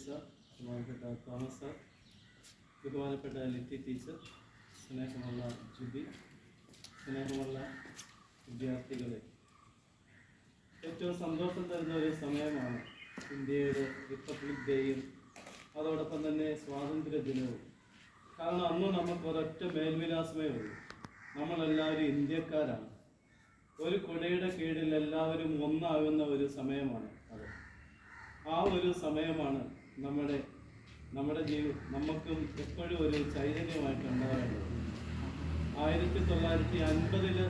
Sir, ബഹുമാനപ്പെട്ട Thomas sir, ബഹുമാനപ്പെട്ട Litty teacher, സ്നേഹമുള്ള ജുബി, സ്നേഹമുള്ള വിദ്യാർത്ഥികളെ, ഏറ്റവും സന്തോഷം തരുന്ന ഒരു സമയമാണ് ഇന്ത്യയുടെ റിപ്പബ്ലിക് ഡേയും അതോടൊപ്പം തന്നെ സ്വാതന്ത്ര്യ ദിനവും. കാരണം അന്ന് നമുക്ക് ഒരൊറ്റ മേൽവിലാസമേ ഉള്ളൂ, നമ്മളെല്ലാവരും ഇന്ത്യക്കാരാണ്. ഒരു കുടയുടെ കീഴിൽ എല്ലാവരും ഒന്നാകുന്ന ഒരു സമയമാണ് അത്. ആ ഒരു സമയമാണ് നമുക്കും എപ്പോഴും ഒരു ചൈതന്യമായിട്ട് ഉണ്ടാകേണ്ടത്. 1950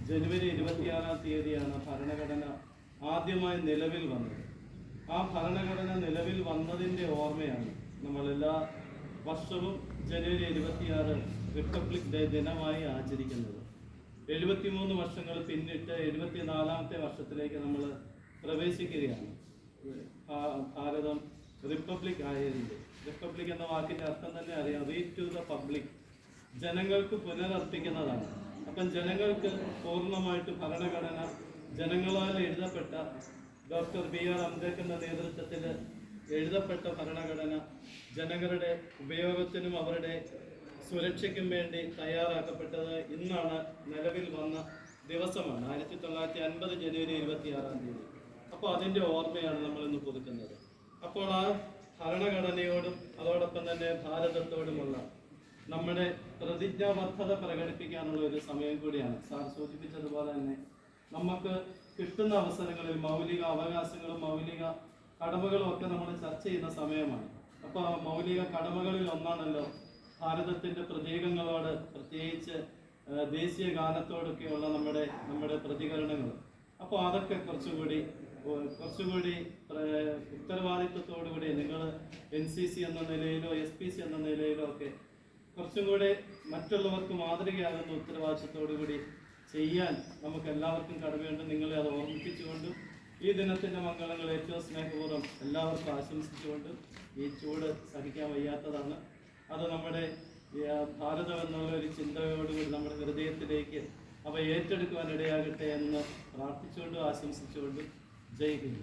ജനുവരി 26-ാം തീയതിയാണ് ഭരണഘടന ആദ്യമായി നിലവിൽ വന്നത്. ആ ഭരണഘടന നിലവിൽ വന്നതിൻ്റെ ഓർമ്മയാണ് നമ്മളെല്ലാ വർഷവും ജനുവരി 26 റിപ്പബ്ലിക് ഡേ ദിനമായി ആചരിക്കുന്നത്. 73 വർഷങ്ങൾ പിന്നിട്ട് 74-ാമത്തെ വർഷത്തിലേക്ക് നമ്മൾ പ്രവേശിക്കുകയാണ്. ഭാരതം റിപ്പബ്ലിക് ആയതിൻ്റെ, റിപ്പബ്ലിക് എന്ന വാക്കിൻ്റെ അർത്ഥം തന്നെ അറിയാം, റീഡ് ടു ദ പബ്ലിക്, ജനങ്ങൾക്ക് പുനരർപ്പിക്കുന്നതാണ്. അപ്പം ജനങ്ങൾക്ക് പൂർണ്ണമായിട്ട് ഭരണഘടന ജനങ്ങളാൽ എഴുതപ്പെട്ട ഡോക്ടർ B.R. അംബേദ്കറിന്റെ നേതൃത്വത്തിൽ എഴുതപ്പെട്ട ഭരണഘടന ജനങ്ങളുടെ ഉപയോഗത്തിനും അവരുടെ സുരക്ഷയ്ക്കും വേണ്ടി തയ്യാറാക്കപ്പെട്ടത് ഇന്നാണ് നിലവിൽ വന്ന ദിവസമാണ്, 1950 ജനുവരി 26-ാം തീയതി. അപ്പോൾ അതിൻ്റെ ഓർമ്മയാണ് നമ്മളിന്ന് പുതുക്കുന്നത്. അപ്പോൾ ആ ഭരണഘടനയോടും അതോടൊപ്പം തന്നെ ഭാരതത്തോടുമുള്ള നമ്മുടെ പ്രതിജ്ഞാബദ്ധത പ്രകടിപ്പിക്കാനുള്ള ഒരു സമയം കൂടിയാണ്. സാർ സൂചിപ്പിച്ചതുപോലെ തന്നെ നമുക്ക് കിട്ടുന്ന അവസരങ്ങളിൽ മൗലിക അവകാശങ്ങളും മൗലിക കടമകളും ഒക്കെ നമ്മൾ ചർച്ച ചെയ്യുന്ന സമയമാണ്. അപ്പോൾ മൗലിക കടമകളിൽ ഒന്നാണല്ലോ ഭാരതത്തിൻ്റെ പ്രതീകങ്ങളോട്, പ്രത്യേകിച്ച് ദേശീയ ഗാനത്തോടൊക്കെയുള്ള നമ്മുടെ പ്രതികരണങ്ങൾ. അപ്പോൾ അതൊക്കെ കുറച്ചുകൂടി ഉത്തരവാദിത്വത്തോടുകൂടി നിങ്ങൾ NCC എന്ന നിലയിലോ SPC എന്ന നിലയിലോ ഒക്കെ കുറച്ചും കൂടി മറ്റുള്ളവർക്ക് മാതൃകയാകുന്ന ഉത്തരവാദിത്വത്തോടുകൂടി ചെയ്യാൻ നമുക്ക് എല്ലാവർക്കും കടമയുണ്ട്. നിങ്ങളെ അത് ഓർമ്മിപ്പിച്ചുകൊണ്ടും ഈ ദിനത്തിൻ്റെ മംഗളങ്ങൾ ഏറ്റവും സ്നേഹപൂർവ്വം എല്ലാവർക്കും ആശംസിച്ചുകൊണ്ടും, ഈ ചൂട് സഹിക്കാൻ വയ്യാത്തതാണ്, അത് നമ്മുടെ ഭാരതം എന്നുള്ള ഒരു ചിന്തയോടുകൂടി നമ്മുടെ ഹൃദയത്തിലേക്ക് അവ ഏറ്റെടുക്കുവാൻ ഇടയാകട്ടെ എന്ന് പ്രാർത്ഥിച്ചുകൊണ്ടും ആശംസിച്ചുകൊണ്ടും ജയ് ഹിന്ദ്.